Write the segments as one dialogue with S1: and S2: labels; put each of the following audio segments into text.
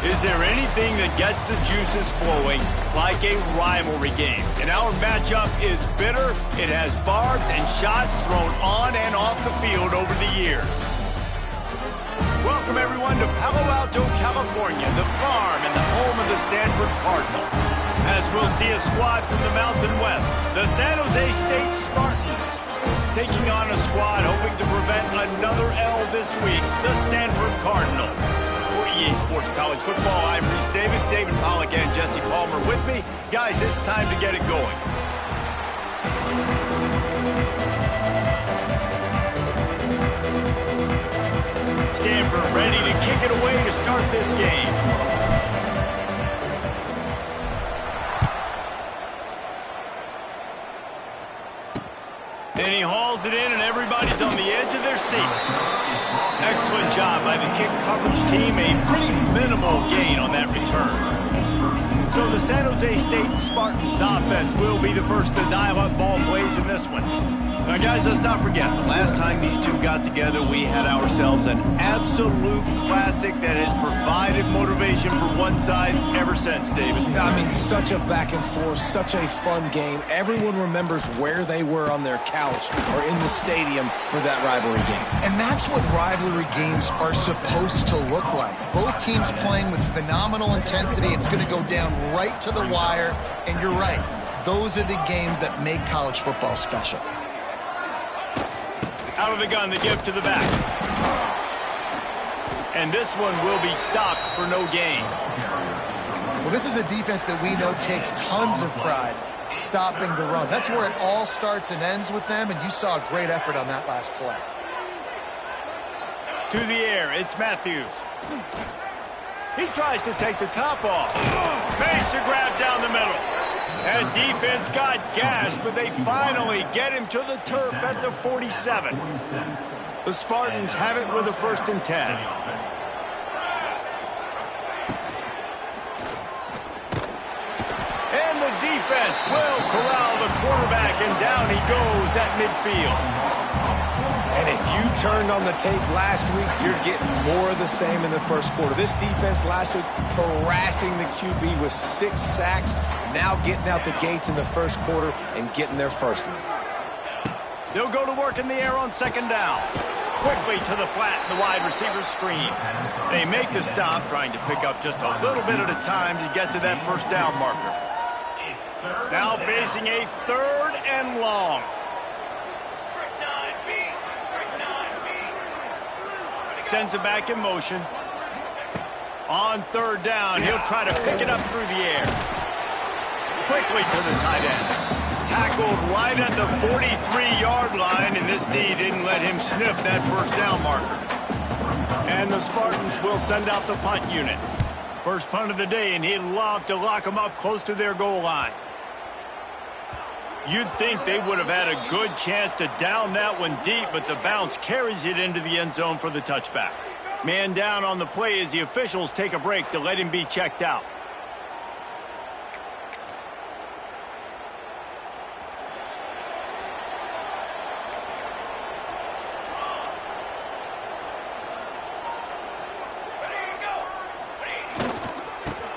S1: Is there anything that gets the juices flowing like a rivalry game? And our matchup is bitter. It has barbs and shots thrown on and off the field over the years. Welcome, everyone, to Palo Alto, California, the farm and the home of the Stanford Cardinals. As we'll see a squad from the Mountain West, the San Jose State Spartans, taking on a squad hoping to prevent another L this week, the Stanford Cardinals. For EA Sports College Football, I'm Reese Davis, David Pollack, and Jesse Palmer with me. Guys, it's time to get it going. Stanford ready to kick it away to start this game. And he hauls it in, and everybody's on the edge of their seats. Excellent job by the kick coverage team. A pretty minimal gain on that return. So the San Jose State Spartans offense will be the first to dial up ball plays in this one. Now, guys, let's not forget, the last time these two got together, we had ourselves an absolute classic that has provided motivation for one side ever since, David.
S2: I mean, such a back and forth, such a fun game. Everyone remembers where they were on their couch or in the stadium for that rivalry game.
S3: And that's what rivalry games are supposed to look like. Both teams playing with phenomenal intensity. It's going to go down right to the wire. And you're right, those are the games that make college football special.
S1: Out of the gun, the give to the back. And this one will be stopped for no gain.
S3: Well, this is a defense that we know takes tons of pride stopping the run. That's where it all starts and ends with them, and you saw a great effort on that last play.
S1: To the air, it's Matthews. He tries to take the top off. Makes a grab down the middle. And defense got gashed, but they finally get him to the turf at the 47. The Spartans have it with a 1st and 10. And the defense will corral the quarterback, and down he goes at midfield.
S2: And if you turned on the tape last week, you're getting more of the same in the first quarter. This defense last week harassing the QB with 6 sacks, now getting out the gates in the first quarter and getting their first one.
S1: They'll go to work in the air on 2nd down. Quickly to the flat, the wide receiver screen. They make the stop, trying to pick up just a little bit at a time to get to that 1st down marker. Now facing a 3rd and long. Sends it back in motion. On 3rd down, he'll try to pick it up through the air. Quickly to the tight end. Tackled right at the 43-yard line, and this D didn't let him sniff that 1st down marker. And the Spartans will send out the punt unit. First punt of the day, and he'd love to lock them up close to their goal line. You'd think they would have had a good chance to down that one deep, but the bounce carries it into the end zone for the touchback. Man down on the play as the officials take a break to let him be checked out.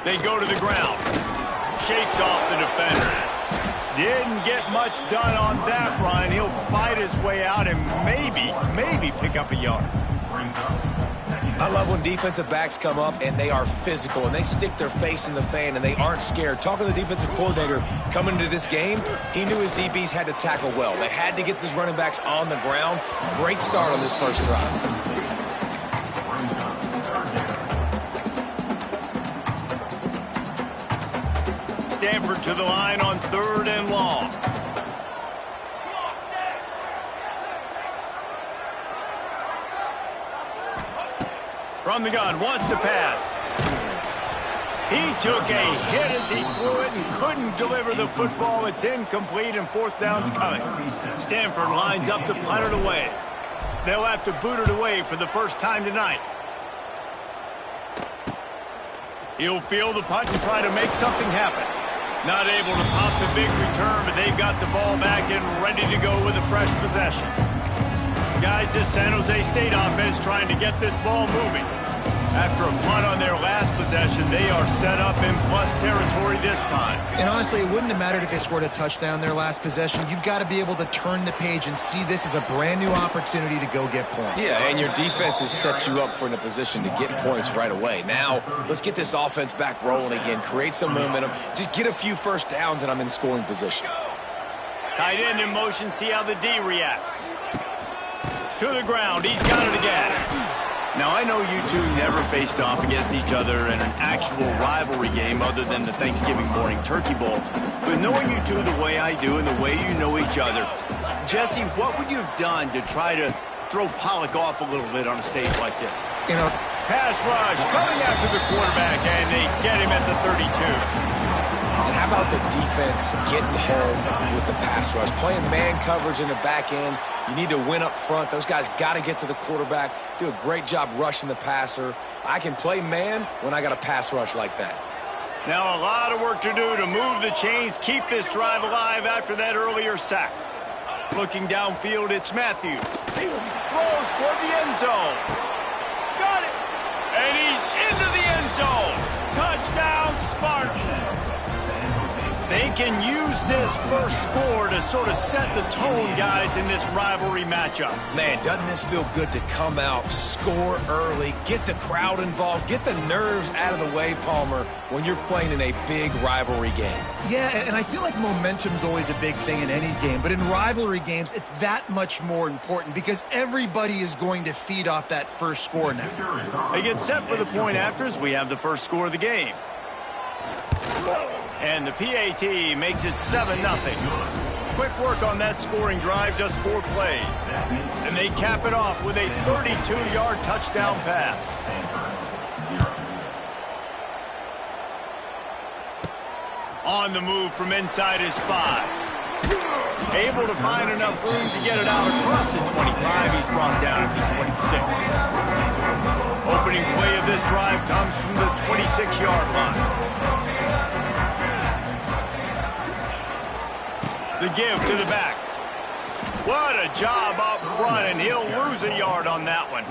S1: They go to the ground. Shakes off the defender. Didn't get much done on that run. He'll fight his way out and maybe pick up a yard.
S2: I love when defensive backs come up and they are physical and they stick their face in the fan and they aren't scared. Talking to the defensive coordinator coming into this game, he knew his DBs had to tackle well. They had to get these running backs on the ground. Great start on this first drive.
S1: Stanford to the line on 3rd and long. From the gun, wants to pass. He took a hit as he threw it and couldn't deliver the football. It's incomplete, and 4th down's coming. Stanford lines up to punt it away. They'll have to boot it away for the first time tonight. He'll field the punt and try to make something happen. Not able to pop the big return, but they've got the ball back and ready to go with a fresh possession. Guys, this San Jose State offense trying to get this ball moving. After a punt on their last possession, they are set up in plus territory this time.
S3: And honestly, it wouldn't have mattered if they scored a touchdown their last possession. You've got to be able to turn the page and see this as a brand new opportunity to go get points.
S2: Yeah, and your defense has set you up for in a position to get points right away. Now, let's get this offense back rolling again, create some momentum, just get a few first downs, and I'm in scoring position.
S1: Tight end in motion, see how the D reacts. To the ground, he's got it again. Now, I know you two never faced off against each other in an actual rivalry game other than the Thanksgiving morning turkey bowl. But knowing you two the way I do and the way you know each other, Jesse, what would you have done to try to throw Pollock off a little bit on a stage like this?
S3: You know,
S1: pass rush coming after the quarterback, and they get him at the 32.
S2: And how about the defense getting home with the pass rush? Playing man coverage in the back end. You need to win up front. Those guys got to get to the quarterback, do a great job rushing the passer. I can play man when I got a pass rush like that.
S1: Now a lot of work to do to move the chains, keep this drive alive after that earlier sack. Looking downfield, it's Matthews. He throws toward the end zone. Got it. And he's into the end zone. Touchdown, Spartans. They can use this first score to sort of set the tone, guys, in this rivalry matchup.
S2: Man, doesn't this feel good to come out, score early, get the crowd involved, get the nerves out of the way, Palmer, when you're playing in a big rivalry game?
S3: yeah, and I feel like momentum's always a big thing in any game, but in rivalry games, it's that much more important because everybody is going to feed off that first score now.
S1: They get set for the point after as we have the first score of the game. And the PAT makes it 7-0. Quick work on that scoring drive, just 4 plays. And they cap it off with a 32-yard touchdown pass. On the move from inside his 5. Able to find enough room to get it out across the 25. He's brought down at the 26. Opening play of this drive comes from the 26-yard line. The give to the back. What a job up front, and he'll lose a yard on that one.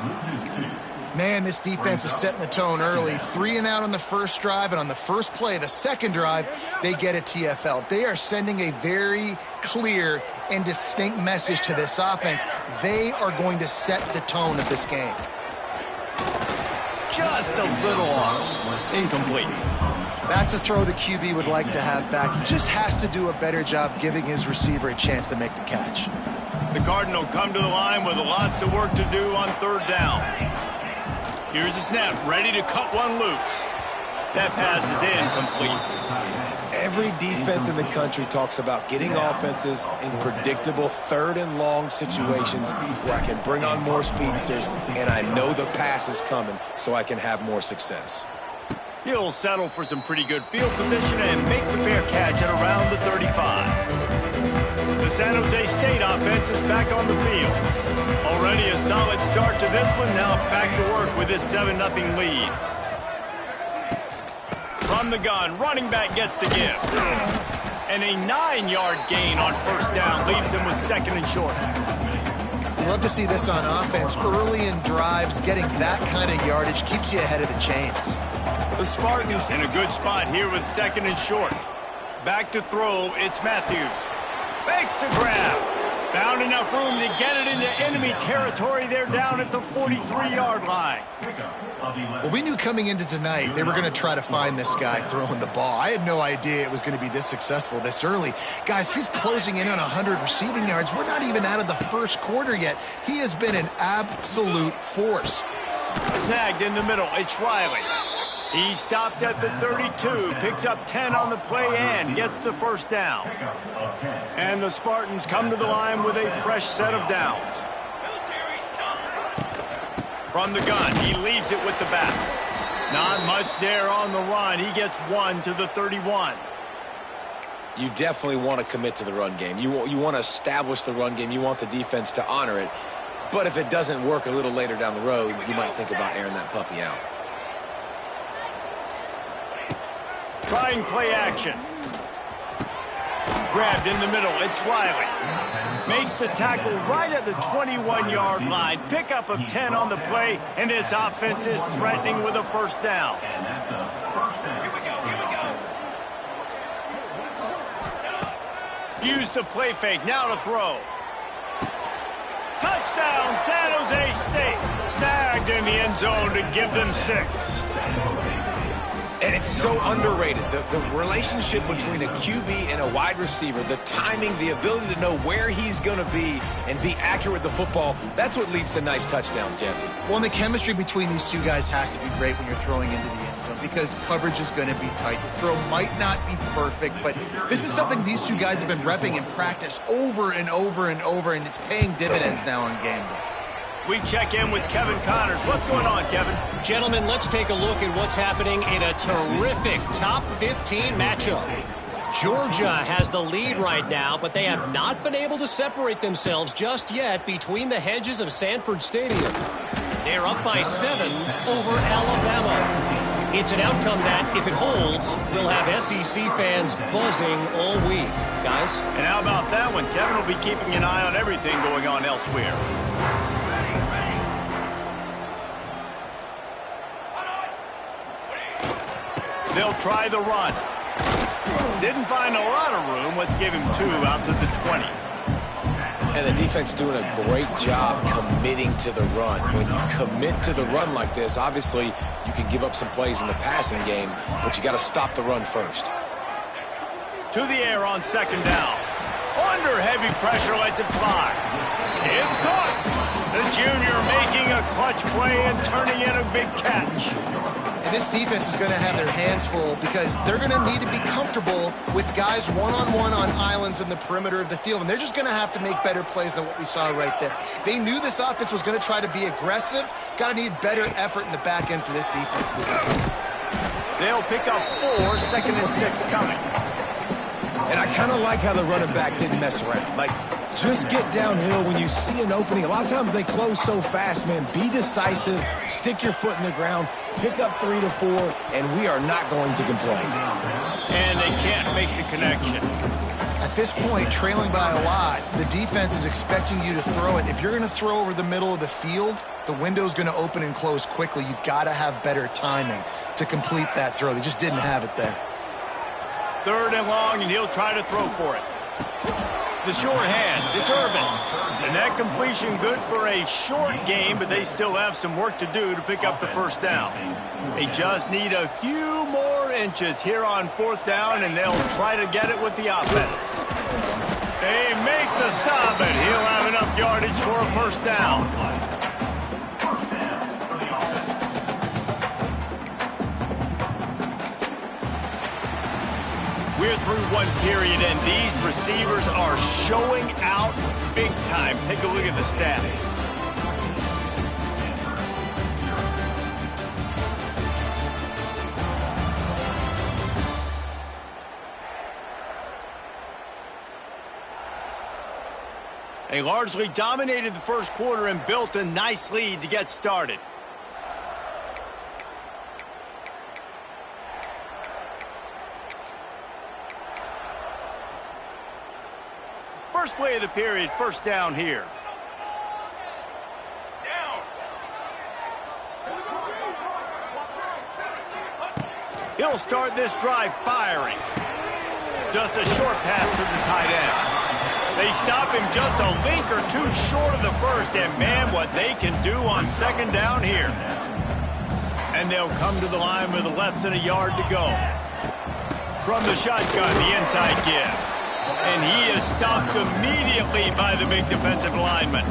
S3: Man, this defense is setting the tone early. 3 and out on the first drive, and on the first play, the second drive, they get a TFL. They are sending a very clear and distinct message to this offense. They are going to set the tone of this game.
S1: Just a little off. Incomplete.
S3: That's a throw the QB would like to have back. He just has to do a better job giving his receiver a chance to make the catch.
S1: The Cardinal come to the line with lots of work to do on third down. Here's the snap, ready to cut one loose. That pass is incomplete.
S2: Every defense in the country talks about getting offenses in predictable third and long situations where I can bring on more speedsters and I know the pass is coming so I can have more success.
S1: He'll settle for some pretty good field position and make the fair catch at around the 35. The San Jose State offense is back on the field. Already a solid start to this one, now back to work with this 7-0 lead. From the gun, running back gets the give. And a 9-yard gain on first down leaves him with second and short.
S3: Love to see this on offense. Early in drives, getting that kind of yardage keeps you ahead of the chains.
S1: The Spartans in a good spot here with second and short. Back to throw, it's Matthews. Fakes to grab. Found enough room to get it into enemy territory. They're down at the 43-yard line.
S3: Well, we knew coming into tonight they were going to try to find this guy throwing the ball. I had no idea it was going to be this successful this early. Guys, he's closing in on 100 receiving yards. We're not even out of the first quarter yet. He has been an absolute force.
S1: Snagged in the middle, it's Riley. He stopped at the 32, picks up 10 on the play and gets the first down. And the Spartans come to the line with a fresh set of downs. From the gun, he leaves it with the back. Not much there on the run. He gets 1 to the 31.
S2: You definitely want to commit to the run game. You want to establish the run game. You want the defense to honor it. But if it doesn't work a little later down the road, you might think about airing that puppy out.
S1: Trying play action. Grabbed in the middle, it's Riley. Makes the tackle right at the 21-yard line. Pickup of 10 on the play, and this offense is threatening with a first down. Use the play fake, now to throw. Touchdown, San Jose State. Snagged in the end zone to give them 6.
S2: And it's so underrated. The relationship between a QB and a wide receiver, the timing, the ability to know where he's going to be and be accurate with the football, that's what leads to nice touchdowns, Jesse.
S3: Well, and the chemistry between these two guys has to be great when you're throwing into the end zone because coverage is going to be tight. The throw might not be perfect, but this is something these two guys have been repping in practice over and over and over, and it's paying dividends now on game day.
S1: We check in with Kevin Connors. What's going on, Kevin?
S4: Gentlemen, let's take a look at what's happening in a terrific top 15 matchup. Georgia has the lead right now, but they have not been able to separate themselves just yet between the hedges of Stanford Stadium. They're up by 7 over Alabama. It's an outcome that, if it holds, will have SEC fans buzzing all week. Guys?
S1: And how about that one? Kevin will be keeping an eye on everything going on elsewhere. They'll try the run. Didn't find a lot of room. Let's give him 2 out to the 20.
S2: And the defense doing a great job committing to the run. When you commit to the run like this, obviously you can give up some plays in the passing game, but you got to stop the run first.
S1: To the air on second down. Under heavy pressure, lets it fly. It's caught. The junior making a clutch play and turning in a big catch.
S3: And this defense is going to have their hands full because they're going to need to be comfortable with guys one-on-one on islands in the perimeter of the field. And they're just going to have to make better plays than what we saw right there. They knew this offense was going to try to be aggressive. Got to need better effort in the back end for this defense moving forward.
S1: They'll pick up 4, 2nd and 6 coming.
S2: And I kind of like how the running back didn't mess around. Like, just get downhill when you see an opening. A lot of times they close so fast, man. Be decisive, stick your foot in the ground, pick up 3 to 4, and we are not going to complain.
S1: And they can't make the connection.
S3: At this point, trailing by a lot, the defense is expecting you to throw it. If you're going to throw over the middle of the field, the window's going to open and close quickly. You've got to have better timing to complete that throw. They just didn't have it there.
S1: 3rd and long, and he'll try to throw for it. The short hands, it's Irvin. And that completion good for a short game, but they still have some work to do to pick up the first down. They just need a few more inches here on 4th down, and they'll try to get it with the offense. They make the stop, and he'll have enough yardage for a first down. We're through one period, and these receivers are showing out big time. Take a look at the stats. They largely dominated the first quarter and built a nice lead to get started. First play of the period, first down here. He'll start this drive firing. Just a short pass to the tight end. They stop him just a link or 2 short of the first, and man, what they can do on second down here. And they'll come to the line with less than a yard to go. From the shotgun, the inside give. And he is stopped immediately by the big defensive lineman.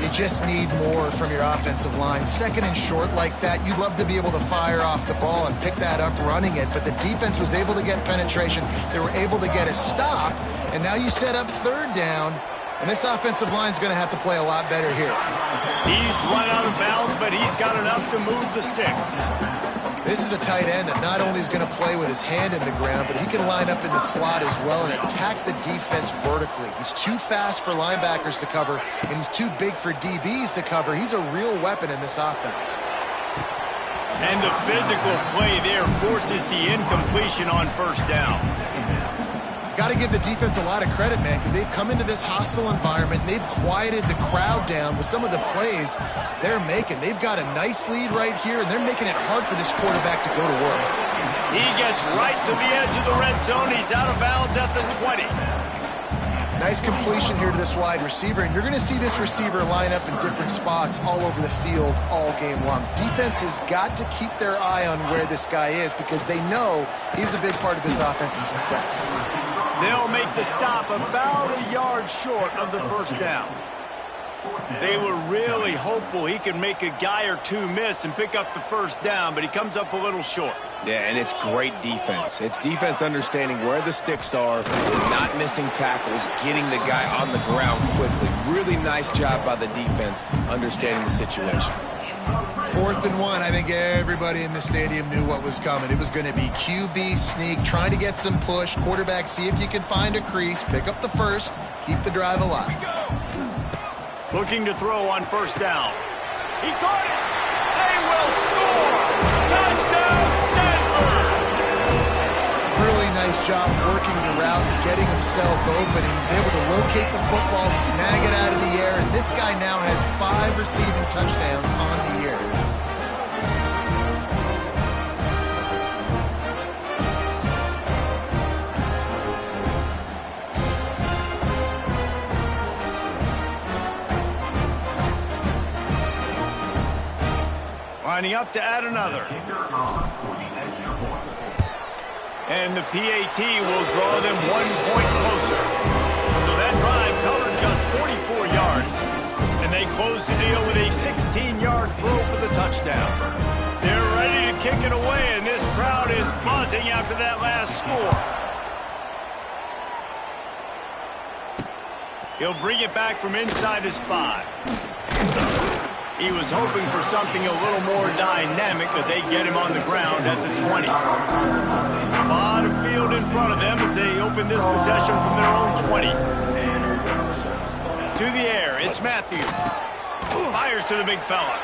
S3: You just need more from your offensive line. 2nd and short like that, you'd love to be able to fire off the ball and pick that up running it, but the defense was able to get penetration. They were able to get a stop, and now you set up 3rd down, and this offensive line is going to have to play a lot better here.
S1: He's run out of bounds, but he's got enough to move the sticks.
S3: This is a tight end that not only is going to play with his hand in the ground, but he can line up in the slot as well and attack the defense vertically. He's too fast for linebackers to cover, and he's too big for DBs to cover. He's a real weapon in this offense.
S1: And the physical play there forces the incompletion on first down.
S3: got to give the defense a lot of credit, man, because they've come into this hostile environment and they've quieted the crowd down with some of the plays they're making. They've got a nice lead right here, and they're making it hard for this quarterback to go to work.
S1: He gets right to the edge of the red zone. He's out of bounds at the 20.
S3: Nice completion here to this wide receiver, and you're going to see this receiver line up in different spots all over the field all game long. Defense has got to keep their eye on where this guy is because they know he's a big part of this offense's success.
S1: They'll make the stop about a yard short of the first down. They were really hopeful he could make a guy or two miss and pick up the first down, but he comes up a little short.
S2: Yeah, and it's great defense. It's defense understanding where the sticks are, not missing tackles, getting the guy on the ground quickly. Really nice job by the defense understanding the situation.
S3: 4th and 1, I think everybody in the stadium knew what was coming. It was going to be QB sneak, trying to get some push. Quarterback, see if you can find a crease, pick up the first, keep the drive alive.
S1: Looking to throw on first down. He caught it. They will score. Touchdown, Stanford.
S3: Really nice job working the route, getting himself open. He was able to locate the football, snag it out of the air, and this guy now has 5 receiving touchdowns on the year.
S1: Lining up to add another. And the PAT will draw them 1 point closer. So that drive covered just 44 yards. And they close the deal with a 16-yard throw for the touchdown. They're ready to kick it away, and this crowd is buzzing after that last score. He'll bring it back from inside his 5. He was hoping for something a little more dynamic, but they get him on the ground at the 20. A lot of field in front of them as they open this possession from their own 20. To the air, it's Matthews. Fires to the big fella.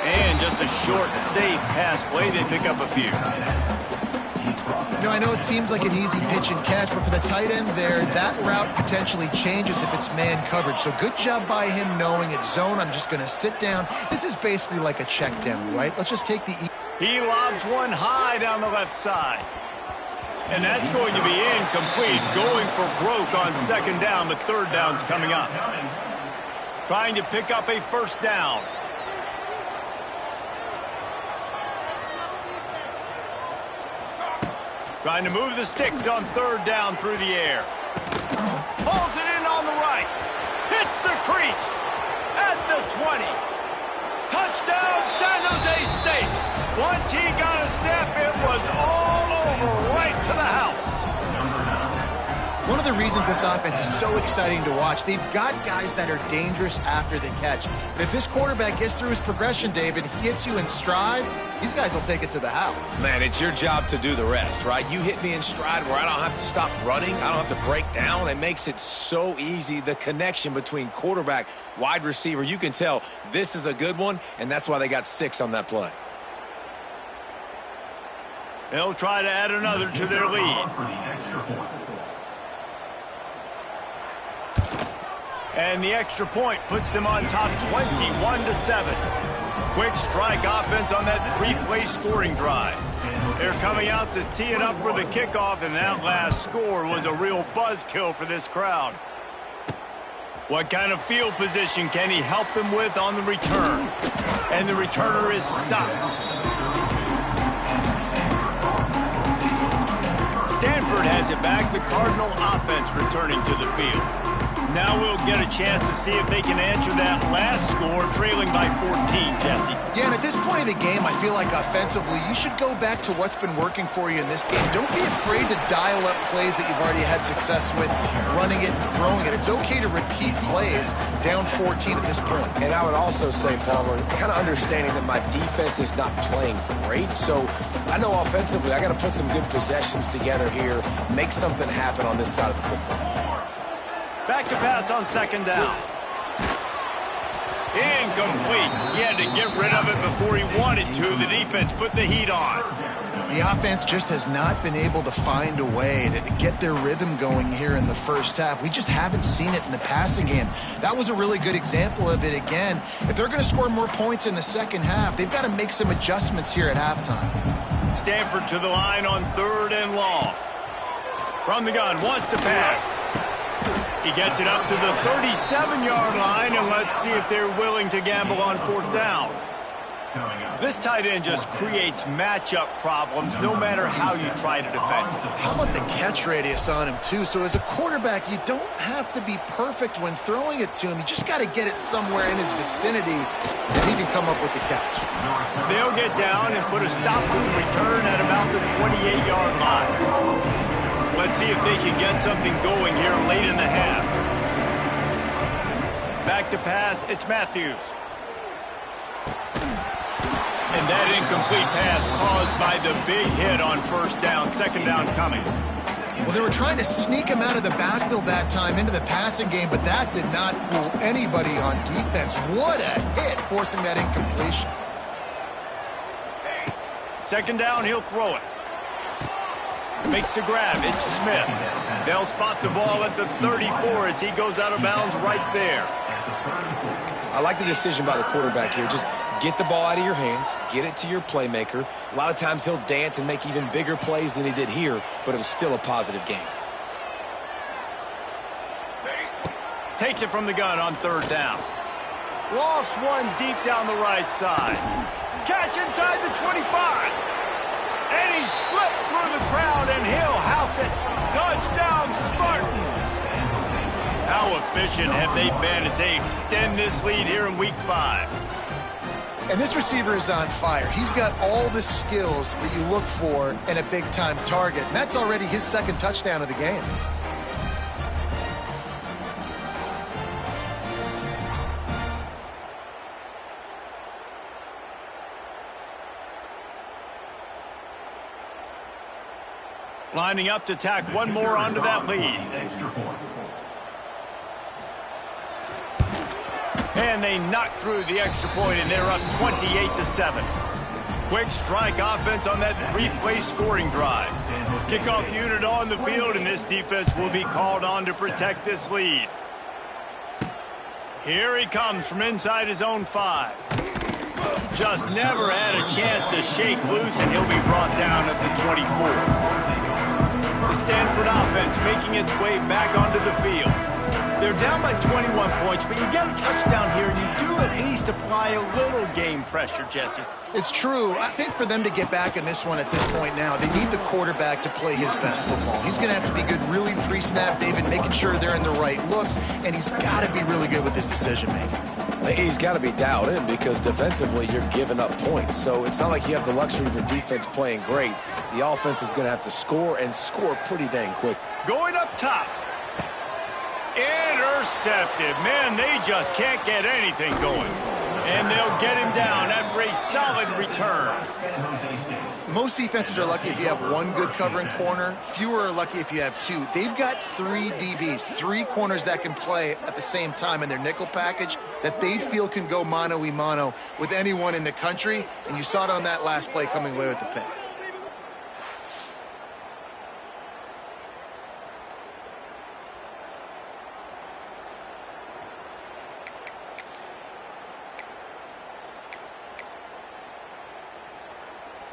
S1: And just a short, safe pass play. They pick up a few.
S3: You know, I know it seems like an easy pitch and catch, but for the tight end there, that route potentially changes if it's man coverage. So good job by him knowing it's zone. I'm just going to sit down. This is basically like a check down, right? Let's just take the...
S1: He lobs one high down the left side. And that's going to be incomplete. Going for broke on second down, but third down's coming up. Trying to pick up a first down. Trying to move the sticks on third down through the air. Pulls it in on the right. Hits the crease at the 20. Touchdown, San Jose State. Once he got a step, it was all over right to the house.
S3: One of the reasons this offense is so exciting to watch, they've got guys that are dangerous after the catch. But if this quarterback gets through his progression, David, he hits you in stride, these guys will take it to the house.
S2: Man, it's your job to do the rest, right? You hit me in stride where I don't have to stop running. I don't have to break down. It makes it so easy. The connection between quarterback, wide receiver, you can tell this is a good one, and that's why they got 6 on that play.
S1: They'll try to add another to their lead. And the extra point puts them on top 21-7. Quick strike offense on that 3-play scoring drive. They're coming out to tee it up for the kickoff, and that last score was a real buzzkill for this crowd. What kind of field position can he help them with on the return? And the returner is stopped. Stanford has it back. The Cardinal offense returning to the field. Now we'll get a chance to see if they can answer that last score, trailing by 14, Jesse.
S3: Yeah, and at this point of the game, I feel like offensively, you should go back to what's been working for you in this game. Don't be afraid to dial up plays that you've already had success with, running it and throwing it. It's okay to repeat plays down 14 at this point.
S2: And I would also say, Palmer, kind of understanding that my defense is not playing great, so I know offensively I got to put some good possessions together here, make something happen on this side of the football.
S1: Back to pass on second down. Incomplete. He had to get rid of it before he wanted to. The defense put the heat on.
S3: The offense just has not been able to find a way to get their rhythm going here in the first half. We just haven't seen it in the passing game. That was a really good example of it again. If they're going to score more points in the second half, they've got to make some adjustments here at halftime.
S1: Stanford to the line on 3rd and long. From the gun, wants to pass. He gets it up to the 37-yard line, and let's see if they're willing to gamble on 4th down. This tight end just creates matchup problems no matter how you try to defend.
S3: How about the catch radius on him, too? So as a quarterback, you don't have to be perfect when throwing it to him. You just got to get it somewhere in his vicinity, and he can come up with the catch.
S1: They'll get down and put a stop to the return at about the 28-yard line. Let's see if they can get something going here late in the half. Back to pass, it's Matthews. And that incomplete pass caused by the big hit on 1st down, 2nd down coming.
S3: Well, they were trying to sneak him out of the backfield that time into the passing game, but that did not fool anybody on defense. What a hit, forcing that incompletion.
S1: 2nd down, he'll throw it. Makes the grab, it's Smith. They'll spot the ball at the 34 as he goes out of bounds right there.
S2: I like the decision by the quarterback here. Just get the ball out of your hands, get it to your playmaker. A lot of times he'll dance and make even bigger plays than he did here, but it was still a positive game.
S1: Takes it from the gun on 3rd down. Lost one deep down the right side. Catch inside the 25. And he slipped through the crowd, and he'll house it. Touchdown, Spartans. How efficient have they been as they extend this lead here in Week 5?
S3: And this receiver is on fire. He's got all the skills that you look for in a big-time target. And that's already his 2nd touchdown of the game.
S1: Lining up to tack one more onto that lead. And they knock through the extra point, and they're up 28-7. Quick strike offense on that 3-play scoring drive. Kickoff unit on the field, and this defense will be called on to protect this lead. Here he comes from inside his own 5. Just never had a chance to shake loose, and he'll be brought down at the 24. The Stanford offense making its way back onto the field. They're down by 21 points, but you get a touchdown here, and you do at least apply a little game pressure, Jesse.
S3: It's true. I think for them to get back in this one at this point now, they need the quarterback to play his best football. He's going to have to be good really pre-snap, David, making sure they're in the right looks, and he's got to be really good with his decision-making.
S2: He's got to be dialed in because defensively you're giving up points. So it's not like you have the luxury of your defense playing great. The offense is going to have to score and score pretty dang quick.
S1: Going up top. Intercepted. Man, they just can't get anything going. And they'll get him down after a solid return.
S3: Most defenses are lucky if you have one good covering corner. Fewer are lucky if you have 2. They've got 3 DBs, 3 corners that can play at the same time in their nickel package that they feel can go mano-a-mano with anyone in the country. And you saw it on that last play coming away with the pick.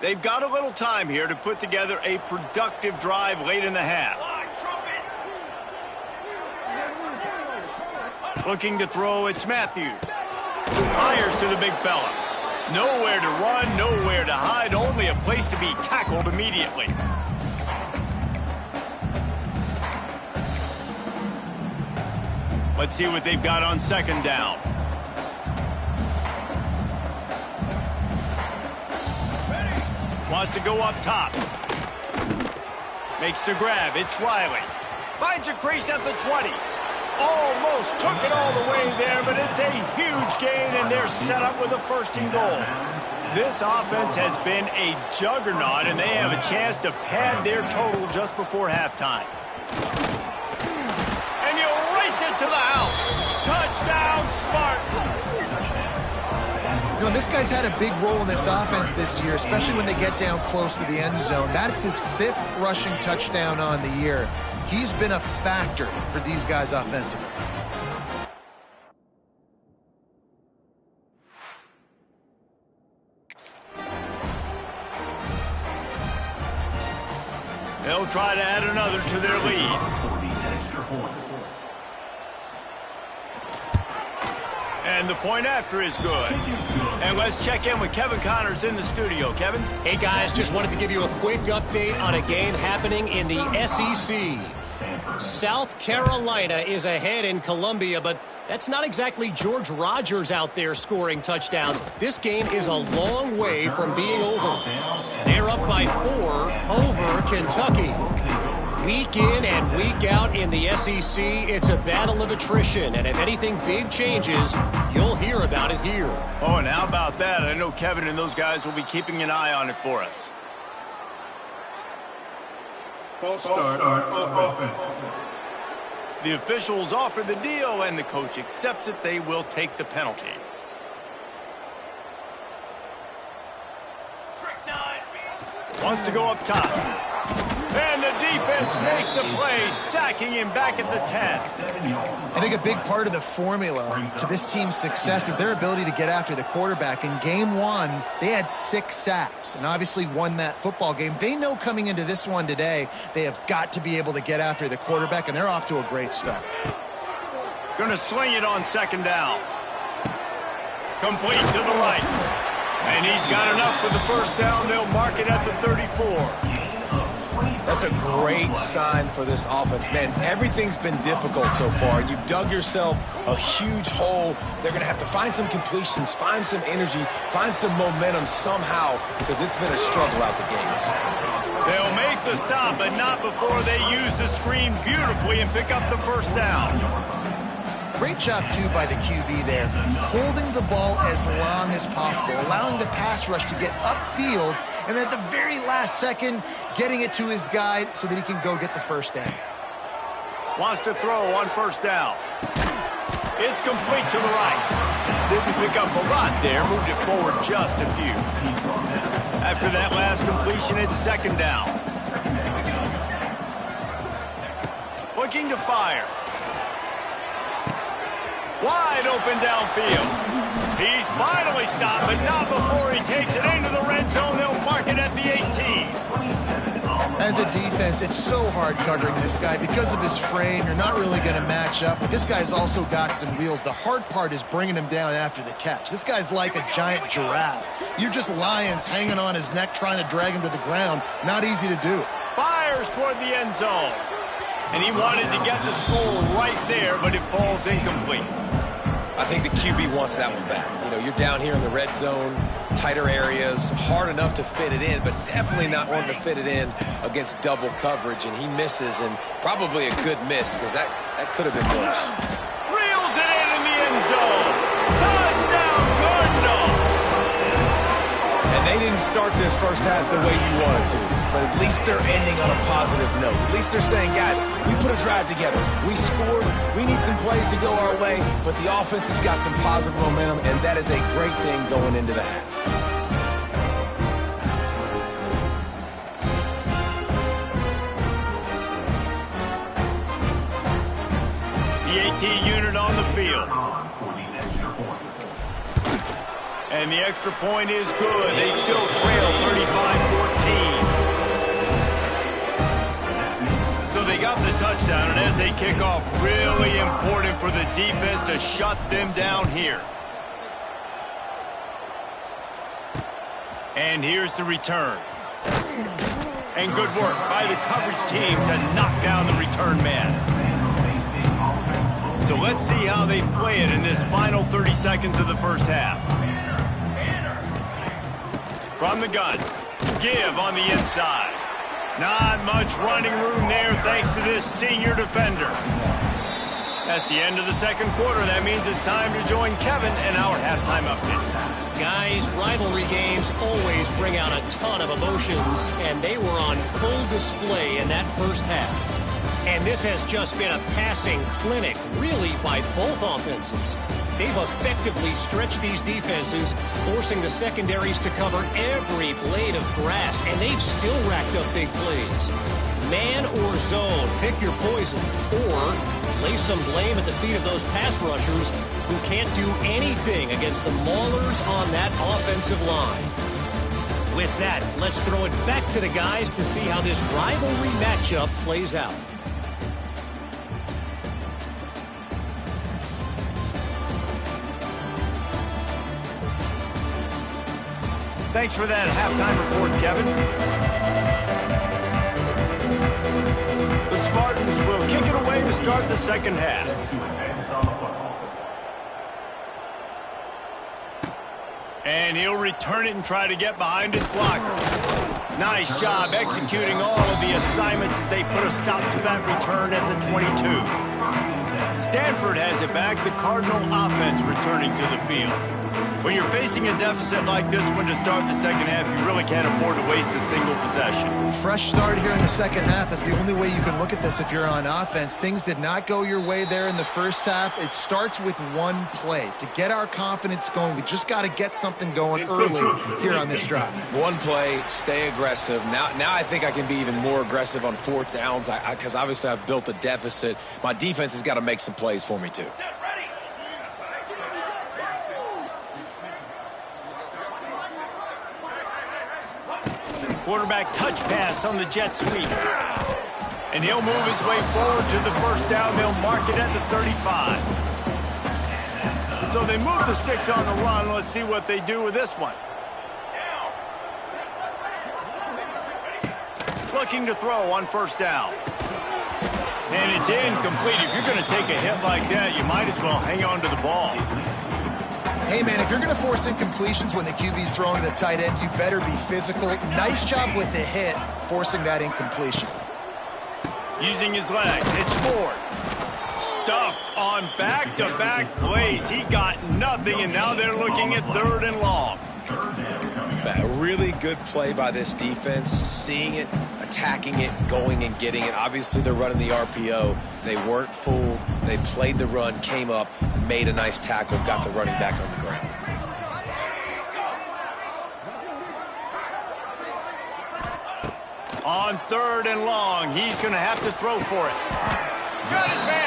S1: They've got a little time here to put together a productive drive late in the half. Looking to throw, it's Matthews. Fires to the big fella. Nowhere to run, nowhere to hide, only a place to be tackled immediately. Let's see what they've got on 2nd down. Wants to go up top. Makes the grab. It's Riley. Finds a crease at the 20. Almost took it all the way there, but it's a huge gain, and they're set up with a 1st and goal. This offense has been a juggernaut, and they have a chance to pad their total just before halftime. And you race it to the house. Touchdown, Spartans.
S3: You know, this guy's had a big role in this offense this year, especially when they get down close to the end zone. That's his 5th rushing touchdown on the year. He's been a factor for these guys offensively.
S1: They'll try to add another to their lead. And the point after is good. And let's check in with Kevin Connors in the studio. Kevin?
S4: Hey, guys, just wanted to give you a quick update on a game happening in the SEC. South Carolina is ahead in Columbia, but that's not exactly George Rogers out there scoring touchdowns. This game is a long way from being over. They're up by 4 over Kentucky. Week in and week out in the SEC, it's a battle of attrition, and if anything big changes, you'll hear about it here.
S1: Oh, and how about that? I know Kevin and those guys will be keeping an eye on it for us.
S5: False start off offense.
S1: The officials offer the deal, and the coach accepts it. They will take the penalty. Wants to go up top. And the defense makes a play, sacking him back at the 10.
S3: I think a big part of the formula to this team's success is their ability to get after the quarterback. In game 1, they had 6 sacks and obviously won that football game. They know coming into this one today, they have got to be able to get after the quarterback, and they're off to a great start.
S1: Going to swing it on 2nd down. Complete to the right. And he's got enough for the 1st down. They'll mark it at the 34.
S2: That's a great sign for this offense. Man, everything's been difficult so far. You've dug yourself a huge hole. They're going to have to find some completions, find some energy, find some momentum somehow, because it's been a struggle out the gates.
S1: They'll make the stop, but not before they use the screen beautifully and pick up the 1st down.
S3: Great job, too, by the QB there, holding the ball as long as possible, allowing the pass rush to get upfield, and at the very last second, getting it to his guy so that he can go get the 1st down.
S1: Wants to throw on 1st down. It's complete to the right. Didn't pick up a lot there, moved it forward just a few. After that last completion, it's 2nd down. Looking to fire. Wide open downfield. He's finally stopped, but not before he takes it into the red zone. They'll mark it at the 18.
S3: As a defense, it's so hard covering this guy because of his frame. You're not really going to match up, but this guy's also got some wheels. The hard part is bringing him down after the catch. This guy's like a giant giraffe. You're just lions hanging on his neck trying to drag him to the ground. Not easy to do.
S1: Fires toward the end zone. And he wanted to get the score right there, but it falls incomplete.
S2: I think the QB wants that one back. You know, you're down here in the red zone, tighter areas, hard enough to fit it in, but definitely not wanting to fit it in against double coverage, and he misses, and probably a good miss, because that could have been worse.
S1: Reels it in the end zone. Touchdown, Cardinal!
S2: And they didn't start this 1st half the way you wanted to, but at least they're ending on a positive note. At least they're saying, guys, we put a drive together. We scored. We need some plays to go our way, but the offense has got some positive momentum, and that is a great thing going into the half.
S1: The AT unit on the field. And the extra point is good. They still trail 35-14. So they got the touchdown, and as they kick off, really important for the defense to shut them down here. And here's the return. And good work by the coverage team to knock down the return man. So let's see how they play it in this final 30 seconds of the 1st half. From the gun, give on the inside. Not much running room there thanks to this senior defender. That's the end of the 2nd quarter. That means it's time to join Kevin in our halftime update.
S4: Guys, rivalry games always bring out a ton of emotions, and they were on full display in that 1st half. And this has just been a passing clinic, really, by both offenses. They've effectively stretched these defenses, forcing the secondaries to cover every blade of grass, and they've still racked up big plays. Man or zone, pick your poison, or lay some blame at the feet of those pass rushers who can't do anything against the maulers on that offensive line. With that, let's throw it back to the guys to see how this rivalry matchup plays out.
S1: Thanks for that halftime report, Kevin. The Spartans will kick it away to start the second half. And he'll return it and try to get behind his blocker. Nice job executing all of the assignments as they put a stop to that return at the 22. Stanford has it back, the Cardinal offense returning to the field. When you're facing a deficit like this one to start the second half, you really can't afford to waste a single possession.
S3: Fresh start here in the second half. That's the only way you can look at this if you're on offense. Things did not go your way there in the first half. It starts with one play. To get our confidence going, we just got to get something going early here on this drive.
S2: One play, stay aggressive. Now I think I can be even more aggressive on fourth downs because obviously I've built a deficit. My defense has got to make some plays for me too.
S1: Quarterback touch pass on the jet sweep. And he'll move his way forward to the first down. They'll mark it at the 35. So they move the sticks on the run. Let's see what they do with this one. Looking to throw on first down. And it's incomplete. If you're going to take a hit like that, you might as well hang on to the ball.
S3: Hey, man, if you're going to force incompletions when the QB's throwing to the tight end, you better be physical. Nice job with the hit, forcing that incompletion.
S1: Using his legs, it's Ford. Stuffed on back-to-back plays. He got nothing, and now they're looking at third and long.
S2: A really good play by this defense, seeing it, attacking it, going and getting it. Obviously, they're running the RPO. They weren't fooled. They played the run, came up, made a nice tackle, got the running back on the ground.
S1: On third and long, he's going to have to throw for it. Got his man.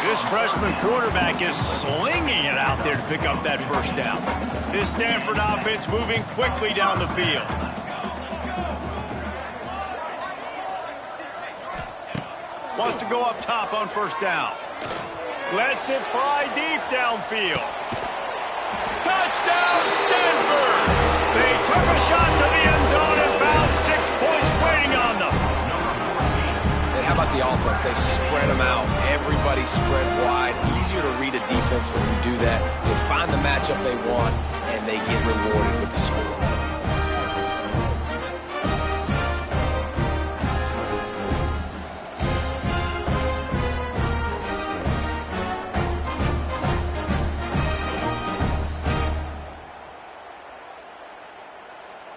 S1: This freshman quarterback is slinging it out there to pick up that first down. This Stanford offense moving quickly down the field. Wants to go up top on first down. Lets it fly deep downfield. Touchdown, Stanford! They took a shot to the end zone and found 6 points waiting on them.
S2: And how about the offense? They spread them out. Everybody spread wide. Easier to read a defense when you do that. They find the matchup they want, and they get rewarded with the score.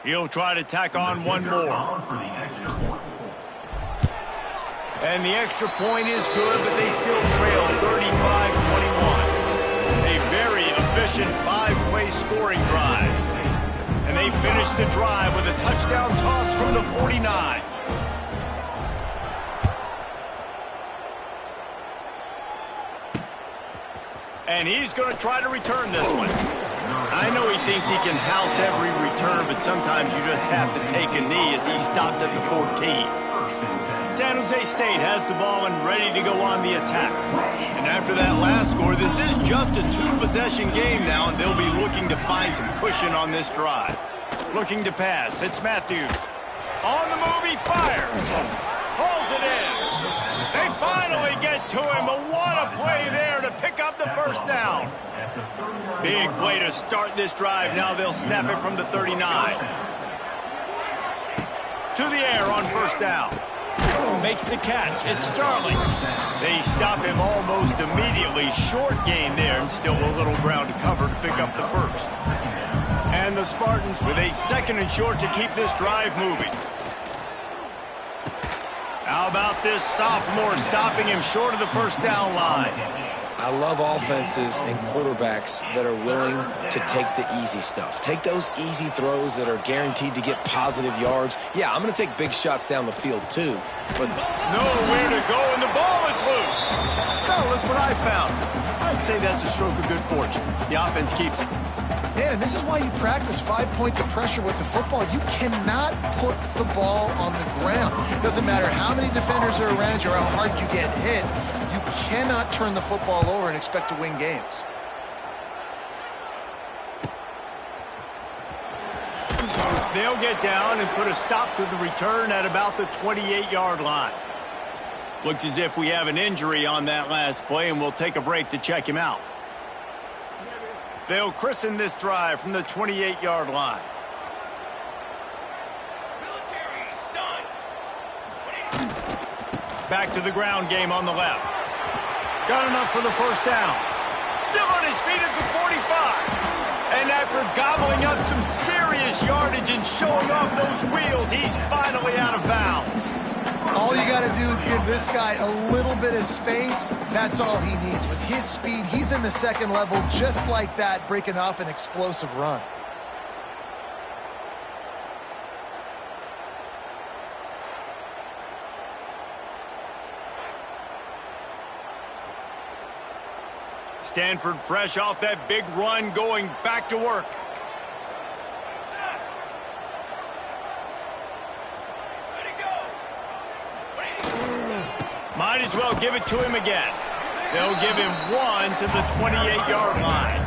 S1: He'll try to tack on one more. And the extra point is good, but they still trail 35-21. A very efficient 5-play scoring drive. And they finish the drive with a touchdown toss from the 49. And he's going to try to return this one. I know he thinks he can house every return, but sometimes you just have to take a knee as he stopped at the 14. San Jose State has the ball and ready to go on the attack. And after that last score, this is just a 2-possession game now, and they'll be looking to find some cushion on this drive. Looking to pass. It's Matthews. On the move, he fires. Pulls it in. They finally get to him, but what a play there to pick up the first down. Big play to start this drive. Now they'll snap it from the 39. To the air on first down. Makes the catch. It's Starling. They stop him almost immediately. Short gain there, and still a little ground to cover to pick up the first. And the Spartans with a second and short to keep this drive moving. How about this sophomore stopping him short of the first down line?
S2: I love offenses and quarterbacks that are willing to take the easy stuff. Take those easy throws that are guaranteed to get positive yards. Yeah, I'm going to take big shots down the field too, but
S1: nowhere to go and the ball is loose. Oh, look what I found. I'd say that's a stroke of good fortune. The offense keeps it.
S3: Man, and this is why you practice 5 points of pressure with the football. You cannot put the ball on the ground. Doesn't matter how many defenders are around you or how hard you get hit. You cannot turn the football over and expect to win games.
S1: They'll get down and put a stop to the return at about the 28-yard line. Looks as if we have an injury on that last play, and we'll take a break to check him out. They'll christen this drive from the 28-yard line. Back to the ground game on the left. Got enough for the first down. Still on his feet at the 45. And after gobbling up some serious yardage and showing off those wheels, he's finally out of bounds.
S3: All you got to do is give this guy a little bit of space. That's all he needs. With his speed, he's in the second level just like that, breaking off an explosive run.
S1: Stanford fresh off that big run, going back to work. Might as well give it to him again. They'll give him one to the 28-yard line.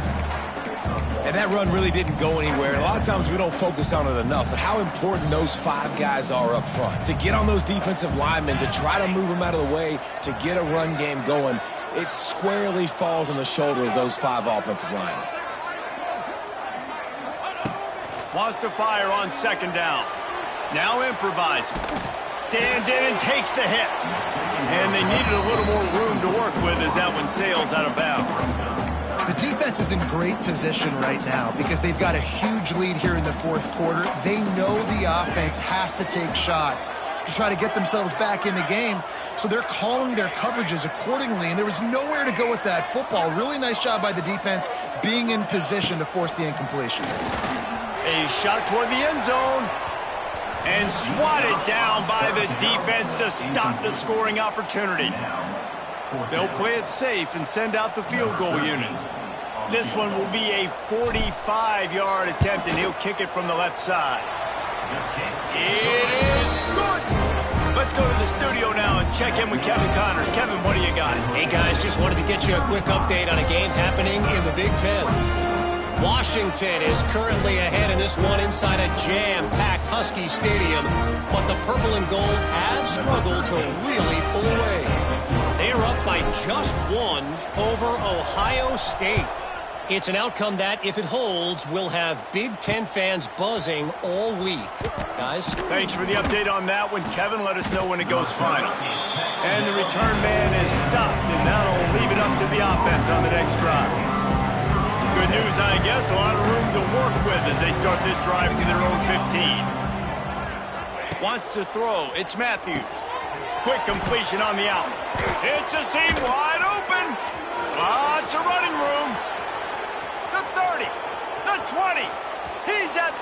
S2: And that run really didn't go anywhere. And a lot of times we don't focus on it enough, but how important those 5 guys are up front. To get on those defensive linemen, to try to move them out of the way, to get a run game going, it squarely falls on the shoulder of those 5 offensive linemen.
S1: Wants to fire on second down. Now improvising. Stands in and takes the hit. And they needed a little more room to work with as that one sails out of bounds.
S3: The defense is in great position right now because they've got a huge lead here in the fourth quarter. They know the offense has to take shots to try to get themselves back in the game. So they're calling their coverages accordingly, and there was nowhere to go with that football. Really nice job by the defense being in position to force the incompletion.
S1: A shot toward the end zone. And swatted down by the defense to stop the scoring opportunity. They'll play it safe and send out the field goal unit. This one will be a 45-yard attempt, and he'll kick it from the left side. It is good. Let's go to the studio now and check in with Kevin Connors. Kevin, what do you got?
S4: Hey, guys, just wanted to get you a quick update on a game happening in the Big Ten. Washington is currently ahead in this one inside a jam-packed Husky Stadium, but the purple and gold have struggled to really pull away. They are up by just 1 over Ohio State. It's an outcome that, if it holds, will have Big Ten fans buzzing all week. Guys?
S1: Thanks for the update on that one, Kevin. Let us know when it goes final. And the return man is stopped, and that'll leave it up to the offense on the next drive. Good news, I guess. A lot of room to work with as they start this drive from their own 15. Wants to throw. It's Matthews. Quick completion on the out. It's a seam wide open. Lots of running room. The 30. The 20. He's at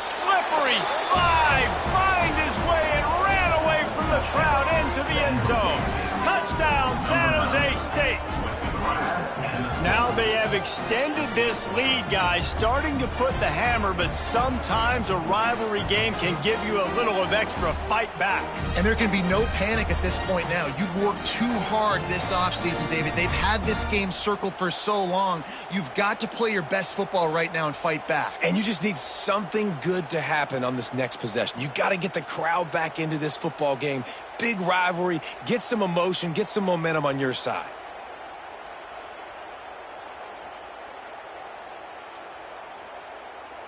S1: slippery slide. Find his way and ran away from the crowd into the end zone. Touchdown, San Jose State. Now they have extended this lead, guys, starting to put the hammer, but sometimes a rivalry game can give you a little of extra fight back.
S3: And there can be no panic at this point now. You've worked too hard this offseason, David. They've had this game circled for so long. You've got to play your best football right now and fight back.
S2: And you just need something good to happen on this next possession. You got to get the crowd back into this football game. Big rivalry, get some emotion, get some momentum on your side.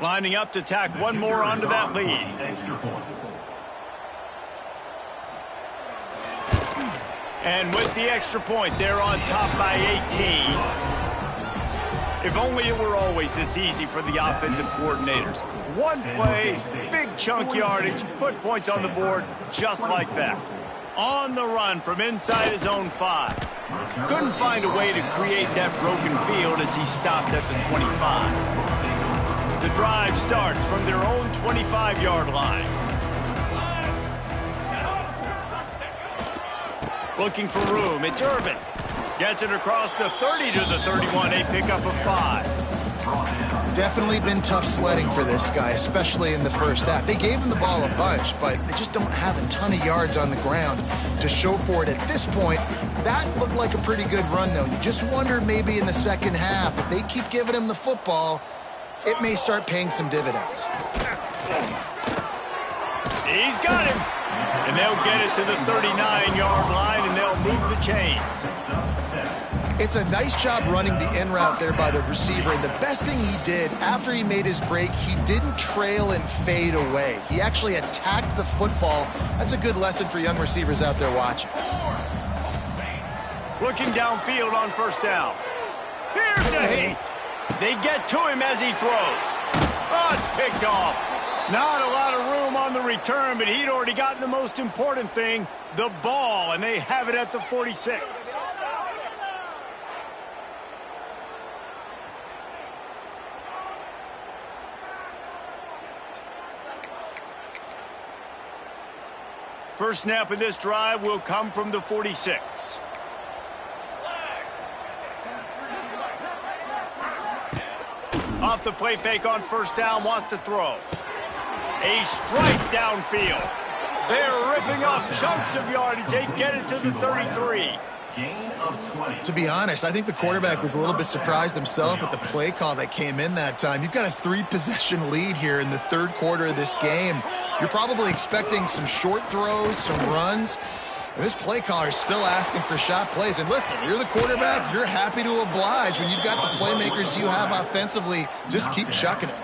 S1: Lining up to tack one more onto that lead. And with the extra point, they're on top by 18. If only it were always this easy for the offensive coordinators. One play, big chunk yardage, put points on the board just like that. On the run from inside his own 5. Couldn't find a way to create that broken field as he stopped at the 25. The drive starts from their own 25-yard line. Looking for room, it's Irvin. Gets it across the 30 to the 31, a pickup of 5.
S3: Definitely been tough sledding for this guy, especially in the first half. They gave him the ball a bunch, but they just don't have a ton of yards on the ground to show for it at this point. That looked like a pretty good run, though. You just wonder maybe in the second half, if they keep giving him the football, it may start paying some dividends.
S1: He's got him. And they'll get it to the 39-yard line, and they'll move the chains.
S3: It's a nice job running the in route there by the receiver, and the best thing he did after he made his break, he didn't trail and fade away. He actually attacked the football. That's a good lesson for young receivers out there watching.
S1: Looking downfield on first down. Here's a heat. They get to him as he throws. Oh, it's picked off. Not a lot of room on the return, but he'd already gotten the most important thing, the ball, and they have it at the 46. First snap of this drive will come from the 46. Off the play fake on first down, wants to throw. A strike downfield. They're ripping off chunks of yardage. They get it to the 33.
S3: To be honest, I think the quarterback was a little bit surprised himself with the play call that came in that time. You've got a 3-possession lead here in the third quarter of this game. You're probably expecting some short throws, some runs. And this play caller is still asking for shot plays. And listen, you're the quarterback. You're happy to oblige. When you've got the playmakers you have offensively, just keep chucking it.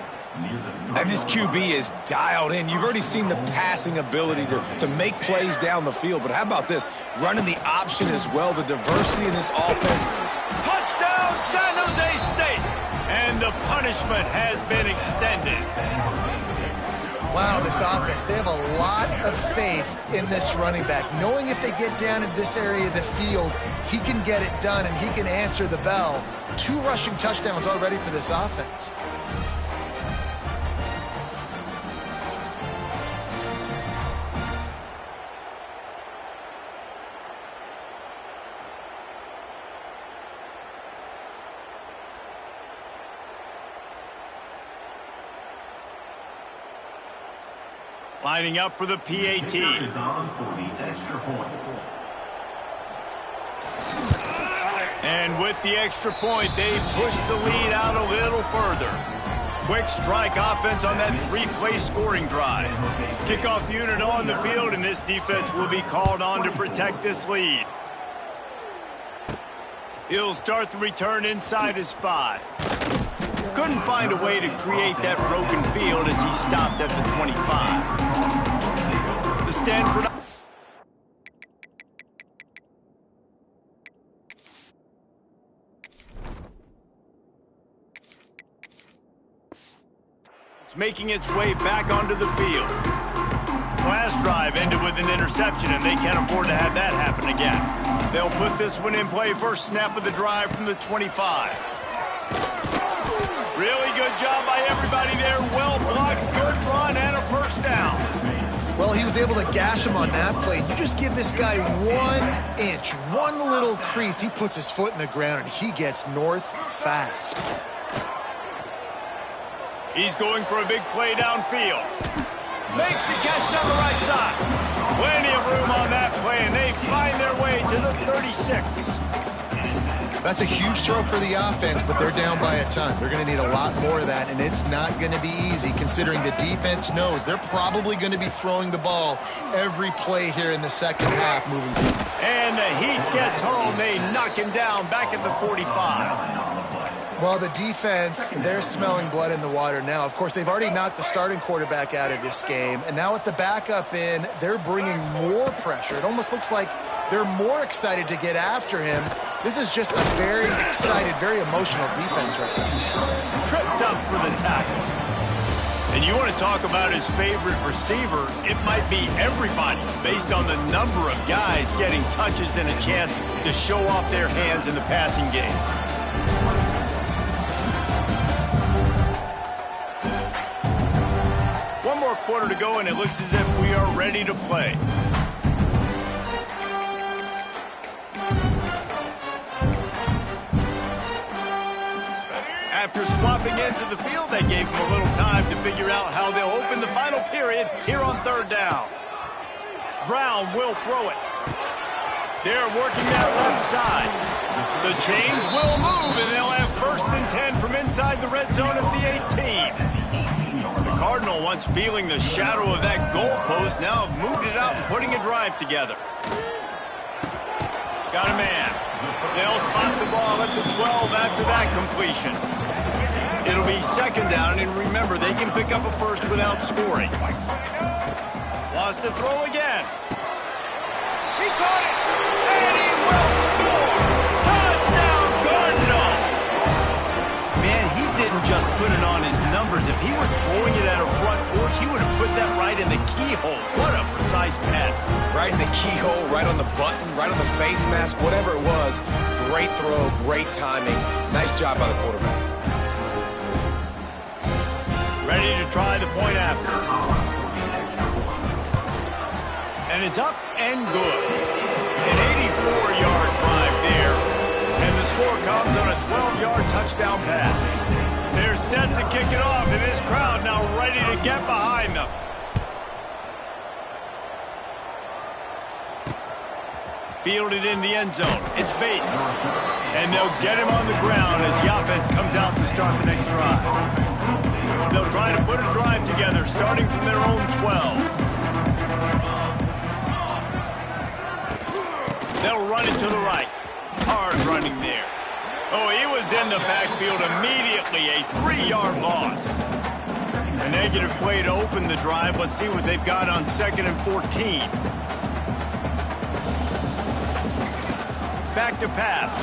S2: And this QB is dialed in. You've already seen the passing ability to make plays down the field. But how about this? Running the option as well, the diversity in this offense.
S1: Touchdown, San Jose State! And the punishment has been extended.
S3: Wow, this offense, they have a lot of faith in this running back. Knowing if they get down in this area of the field, he can get it done and he can answer the bell. 2 rushing touchdowns already for this offense.
S1: Lining up for the PAT. And with the extra point, they push the lead out a little further. Quick strike offense on that 3-play scoring drive. Kickoff unit on the field, and this defense will be called on to protect this lead. He'll start the return inside his 5. Couldn't find a way to create that broken field as he stopped at the 25. The Stanford... It's making its way back onto the field. Last drive ended with an interception, and they can't afford to have that happen again. They'll put this one in play first snap of the drive from the 25. Really good job by everybody there. Well blocked, good run, and a first down.
S3: Well, he was able to gash him on that play. You just give this guy 1 inch, one little crease. He puts his foot in the ground, and he gets north fast.
S1: He's going for a big play downfield. Makes the catch on the right side. Plenty of room on that play, and they find their way to the 36.
S3: That's a huge throw for the offense, but they're down by a ton. They're going to need a lot more of that, and it's not going to be easy considering the defense knows they're probably going to be throwing the ball every play here in the second half moving forward.
S1: And the Heat gets home. They knock him down back at the 45.
S3: Well, the defense, they're smelling blood in the water now. Of course, they've already knocked the starting quarterback out of this game, and now with the backup in, they're bringing more pressure. It almost looks like they're more excited to get after him. This is just a very excited, very emotional defense right now.
S1: Tripped up for the tackle. And you want to talk about his favorite receiver, it might be everybody based on the number of guys getting touches and a chance to show off their hands in the passing game. One more quarter to go, and it looks as if we are ready to play. After swapping into the field, that gave them a little time to figure out how they'll open the final period here on third down. Brown will throw it. They're working that left side. The change will move, and they'll have 1st and 10 from inside the red zone at the 18. The Cardinal, once feeling the shadow of that goalpost, now have moved it out and putting a drive together. Got a man. They'll spot the ball at the 12 after that completion. It'll be 2nd down, and remember, they can pick up a first without scoring. Wants to throw again. He caught it, and he will score! Touchdown, Cardinal! Man, he didn't just put it on his numbers. If he were throwing it at a front porch, he would have put that right in the keyhole. What a precise pass.
S2: Right in the keyhole, right on the button, right on the face mask, whatever it was. Great throw, great timing. Nice job by the quarterback.
S1: Ready to try the point after. And it's up and good. An 84-yard drive there. And the score comes on a 12-yard touchdown pass. They're set to kick it off, and this crowd now ready to get behind them. Fielded in the end zone. It's Bates. And they'll get him on the ground as the offense comes out to start the next drive. They'll try to put a drive together, starting from their own 12. They'll run it to the right. Hard running there. Oh, he was in the backfield immediately. A 3-yard loss. A negative play to open the drive. Let's see what they've got on 2nd and 14. Back to pass.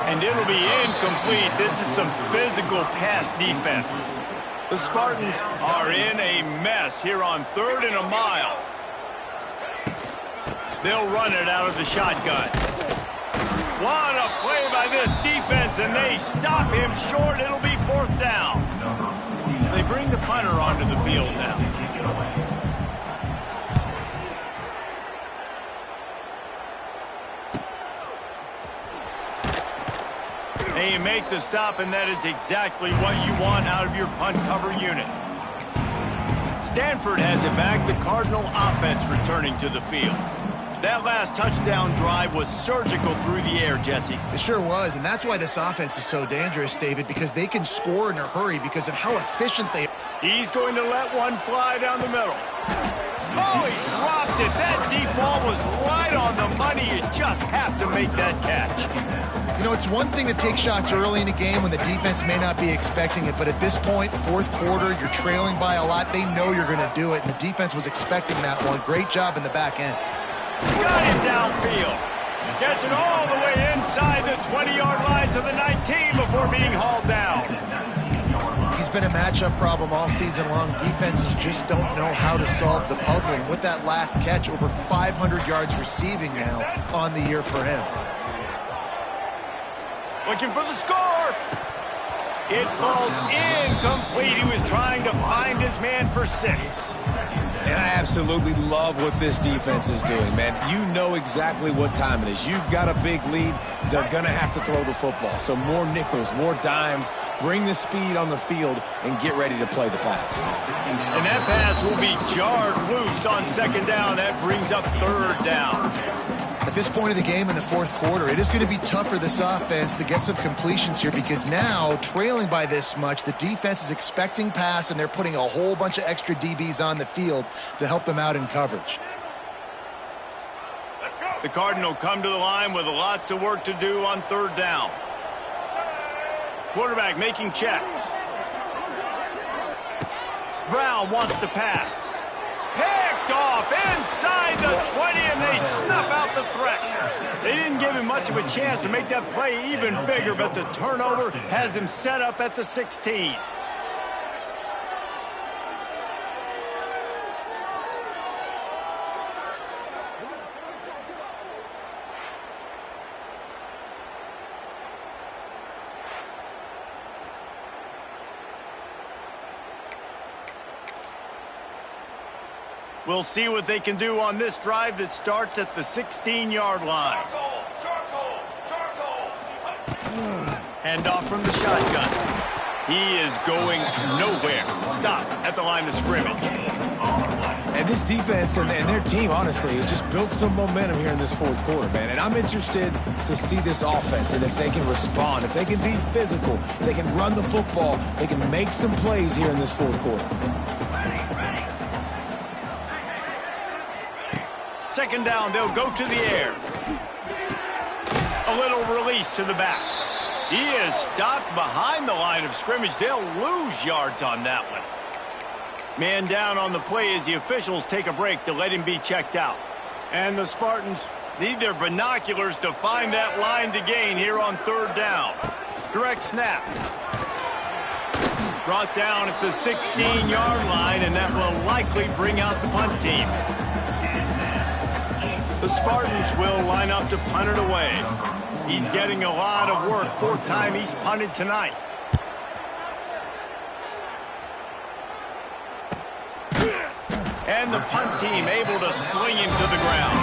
S1: And it'll be incomplete. This is some physical pass defense. The Spartans are in a mess here on 3rd and a mile. They'll run it out of the shotgun. What a play by this defense, and they stop him short. It'll be 4th down. They bring the punter onto the field now. They make the stop, and that is exactly what you want out of your punt cover unit. Stanford has it back. The Cardinal offense returning to the field. That last touchdown drive was surgical through the air, Jesse.
S3: It sure was, and that's why this offense is so dangerous, David, because they can score in a hurry because of how efficient they are.
S1: He's going to let one fly down the middle. Oh, he dropped it. That deep ball was right on the money. You just have to make that catch.
S3: You know, it's one thing to take shots early in a game when the defense may not be expecting it, but at this point, 4th quarter, you're trailing by a lot. They know you're going to do it, and the defense was expecting that one. Great job in the back end.
S1: Got him downfield. Gets it all the way inside the 20-yard line to the 19 before being hauled down.
S3: He's been a matchup problem all season long. Defenses just don't know how to solve the puzzle. And with that last catch, over 500 yards receiving now on the year for him.
S1: Looking for the score. It falls incomplete. He was trying to find his man for 6.
S2: And I absolutely love what this defense is doing, man. You know exactly what time it is. You've got a big lead. They're going to have to throw the football. So more nickels, more dimes. Bring the speed on the field and get ready to play the pass.
S1: And that pass will be jarred loose on 2nd down. That brings up 3rd down.
S3: At this point of the game in the 4th quarter, it is going to be tough for this offense to get some completions here because now, trailing by this much, the defense is expecting pass, and they're putting a whole bunch of extra DBs on the field to help them out in coverage.
S1: The Cardinal come to the line with lots of work to do on 3rd down. Quarterback making checks. Brown wants to pass. Picked off inside the 20, and they snuff out the threat. They didn't give him much of a chance to make that play even bigger, but the turnover has him set up at the 16. We'll see what they can do on this drive that starts at the 16-yard line. Hand off from the shotgun. He is going nowhere. Stop at the line of scrimmage.
S2: And this defense and their team, honestly, has just built some momentum here in this fourth quarter, man. And I'm interested to see this offense and if they can respond, if they can be physical, if they can run the football, they can make some plays here in this fourth quarter.
S1: Second down, they'll go to the air. A little release to the back. He is stopped behind the line of scrimmage. They'll lose yards on that one. Man down on the play as the officials take a break to let him be checked out. And the Spartans need their binoculars to find that line to gain here on third down. Direct snap. Brought down at the 16-yard line, and that will likely bring out the punt team. The Spartans will line up to punt it away. He's getting a lot of work. Fourth time he's punted tonight. And the punt team able to sling him to the ground.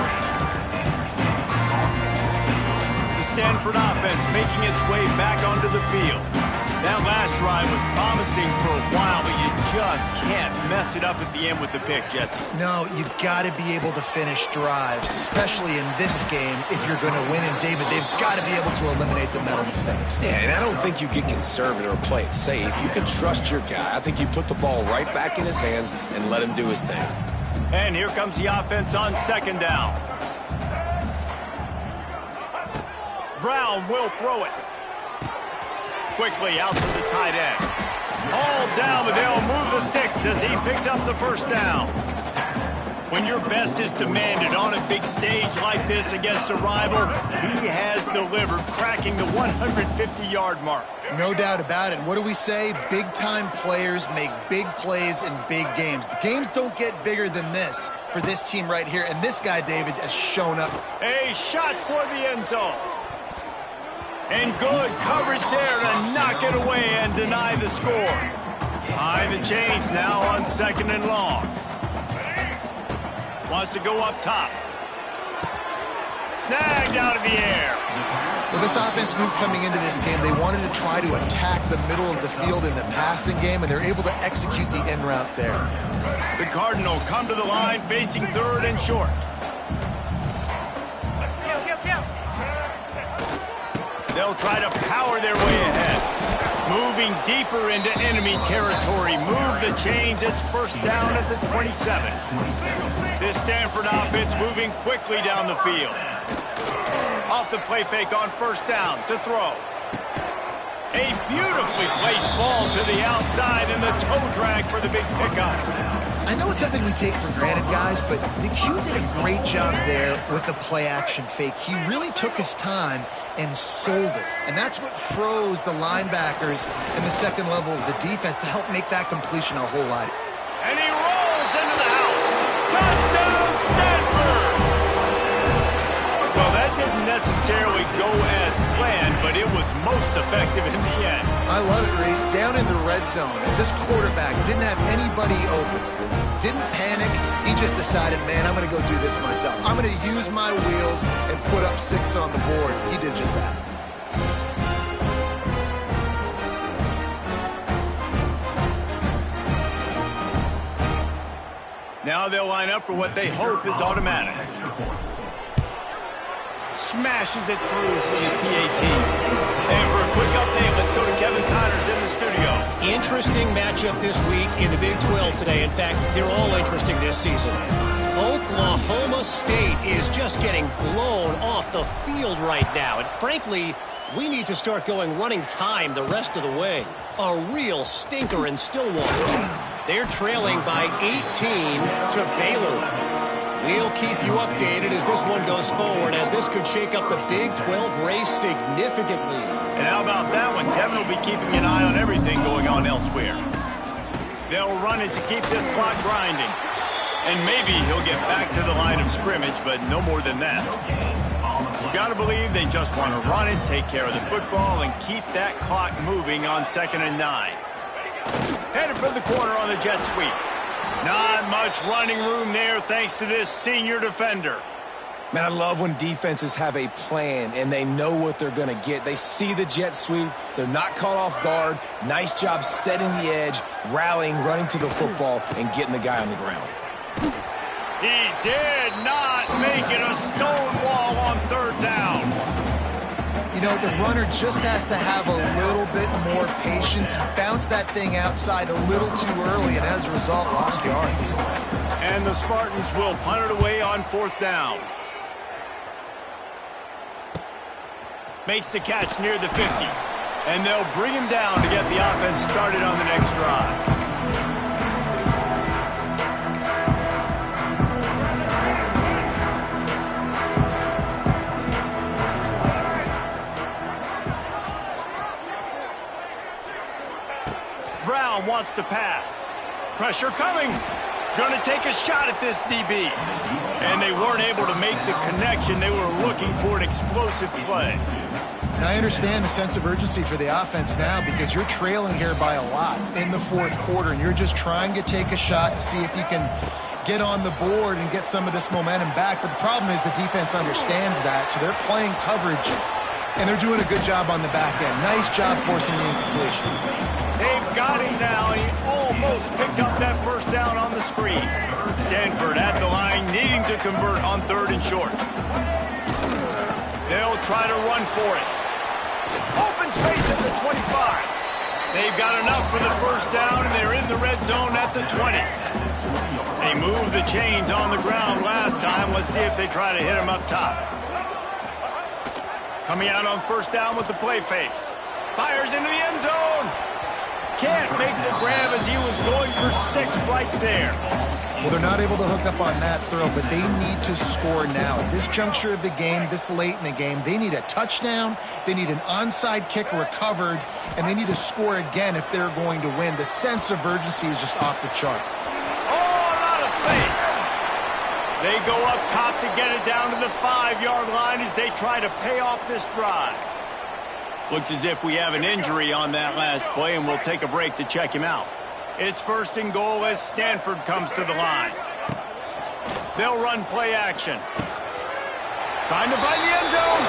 S1: The Stanford offense making its way back onto the field. That last drive was promising for a while, but you just can't mess it up at the end with the pick, Jesse.
S3: No, you've got to be able to finish drives, especially in this game. If you're going to win, and David, they've got to be able to eliminate the mental mistakes.
S2: Yeah, and I don't think you get conservative or play it safe. You can trust your guy. I think you put the ball right back in his hands and let him do his thing.
S1: And here comes the offense on second down. Brown will throw it. Quickly out to the tight end. All down, but they'll move the sticks as he picks up the first down. When your best is demanded on a big stage like this against a rival, he has delivered, cracking the 150-yard mark.
S3: No doubt about it. What do we say? Big-time players make big plays in big games. The games don't get bigger than this for this team right here. And this guy, David, has shown up.
S1: A shot toward the end zone. And good coverage there to knock it away and deny the score. Behind the chains now on second and long. Wants to go up top. Snagged out of the air.
S3: Well, this offense knew coming into this game they wanted to try to attack the middle of the field in the passing game, and they're able to execute the in route there.
S1: The Cardinal come to the line facing third and short. They'll try to power their way ahead. Moving deeper into enemy territory. Move the chains. It's first down at the 27. This Stanford offense moving quickly down the field. Off the play fake on first down to throw. A beautifully placed ball to the outside and the toe drag for the big pickup.
S3: I know it's something we take for granted, guys, but the Q did a great job there with the play-action fake. He really took his time and sold it. And that's what froze the linebackers in the second level of the defense to help make that completion a whole lot.
S1: And he rolls into the house. Touchdown, Stanford! Well, that didn't necessarily go as planned, but it was most effective in the end.
S3: I love it, Reese. Down in the red zone, this quarterback didn't have anybody open. Didn't panic. He just decided, man, I'm going to go do this myself. I'm going to use my wheels and put up 6 on the board. He did just that.
S1: Now they'll line up for what they hope is automatic. Smashes it through for the PAT. And for a quick update, let's go to Kevin Connors in the studio.
S4: Interesting matchup this week in the Big 12 today. In fact, they're all interesting this season. Oklahoma State is just getting blown off the field right now. And frankly, we need to start going running time the rest of the way. A real stinker in Stillwater. They're trailing by 18 to Baylor. We'll keep you updated as this one goes forward, as this could shake up the Big 12 race significantly.
S1: And how about that one? Kevin will be keeping an eye on everything going on elsewhere. They'll run it to keep this clock grinding. And maybe he'll get back to the line of scrimmage, but no more than that. You've got to believe they just want to run it, take care of the football, and keep that clock moving on 2nd and 9. Headed for the corner on the jet sweep. Not much running room there thanks to this senior defender.
S2: Man, I love when defenses have a plan and they know what they're going to get. They see the jet sweep. They're not caught off guard. Nice job setting the edge, rallying, running to the football, and getting the guy on the ground.
S1: He did not make it a stone wall on third down.
S3: You know, the runner just has to have a little bit more patience. Bounce that thing outside a little too early, and as a result, lost yards.
S1: And the Spartans will punt it away on fourth down. Makes the catch near the 50. And they'll bring him down to get the offense started on the next drive. Brown wants to pass. Pressure coming. Going to take a shot at this DB. And they weren't able to make the connection. They were looking for an explosive play.
S3: And I understand the sense of urgency for the offense now because you're trailing here by a lot in the fourth quarter, and you're just trying to take a shot to see if you can get on the board and get some of this momentum back. But the problem is the defense understands that, so they're playing coverage, and they're doing a good job on the back end. Nice job forcing the incompletion.
S1: They've got him now, and he almost picked up that first down on the screen. Stanford at the line, needing to convert on third and short. They'll try to run for it. Open space at the 25. They've got enough for the first down, and they're in the red zone at the 20. They moved the chains on the ground last time. Let's see if they try to hit him up top. Coming out on first down with the play fake. Fires into the end zone. Can't make the grab as he was going for 6 right there.
S3: Well, they're not able to hook up on that throw, but they need to score now. At this juncture of the game, this late in the game, they need a touchdown, they need an onside kick recovered, and they need to score again if they're going to win. The sense of urgency is just off the chart.
S1: Oh, out of space. They go up top to get it down to the 5-yard line as they try to pay off this drive. Looks as if we have an injury on that last play, and we'll take a break to check him out. It's first and goal as Stanford comes to the line. They'll run play action. Trying to find the end zone.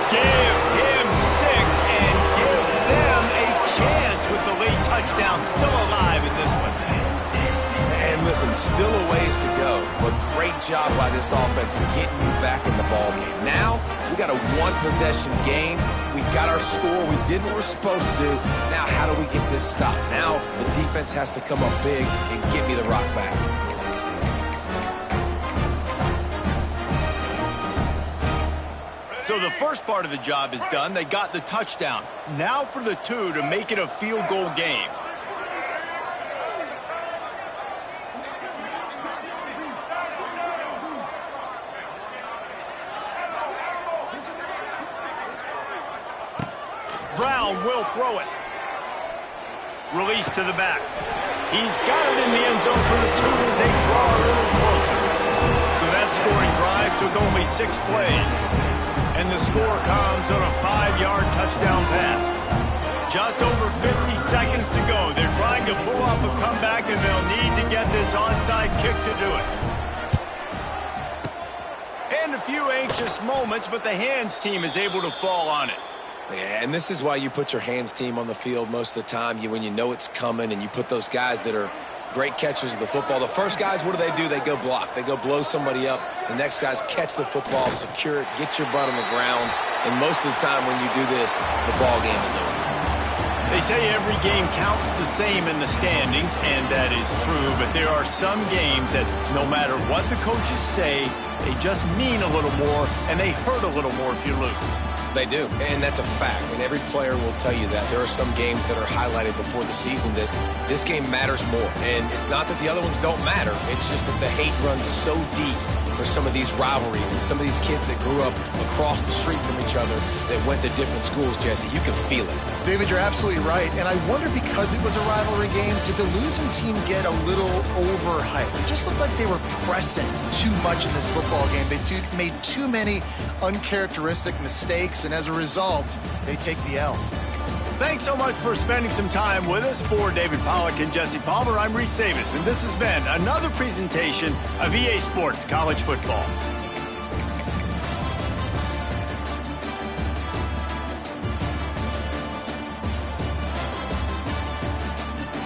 S1: Give him 6 and give them a chance with the late touchdown. Still alive in this one.
S2: And listen, still a ways to go, but great job by this offense getting you back in the ball game. Now, we got a one-possession game. We got our score. We did what we're supposed to do. Now, how do we get this stopped? Now, the defense has to come up big and get me the rock back.
S1: So the first part of the job is done. They got the touchdown. Now for the 2 to make it a field goal game. Brown will throw it. Release to the back. He's got it in the end zone for the 2 as they draw a little closer. So that scoring drive took only 6 plays. And the score comes on a 5-yard touchdown pass. Just over 50 seconds to go. They're trying to pull off a comeback, and they'll need to get this onside kick to do it. And a few anxious moments, but the hands team is able to fall on it.
S2: Yeah, and this is why you put your hands team on the field most of the time. When you know it's coming, and you put those guys that are great catchers of the football. The first guys, what do? They go block. They go blow somebody up. The next guys catch the football, secure it, get your butt on the ground. And most of the time when you do this, the ball game is over.
S1: They say every game counts the same in the standings, and that is true. But there are some games that no matter what the coaches say, they just mean a little more, and they hurt a little more if you lose.
S2: They do, and that's a fact, and every player will tell you that. There are some games that are highlighted before the season that this game matters more, and it's not that the other ones don't matter. It's just that the hate runs so deep for some of these rivalries and some of these kids that grew up across the street from each other that went to different schools, Jesse. You can feel it.
S3: David, you're absolutely right, and I wonder because it was a rivalry game, did the losing team get a little overhyped? It just looked like they were pressing too much in this football game. They made too many uncharacteristic mistakes, and as a result, they take the L.
S1: Thanks so much for spending some time with us. For David Pollack and Jesse Palmer, I'm Reese Davis, and this has been another presentation of EA Sports College Football.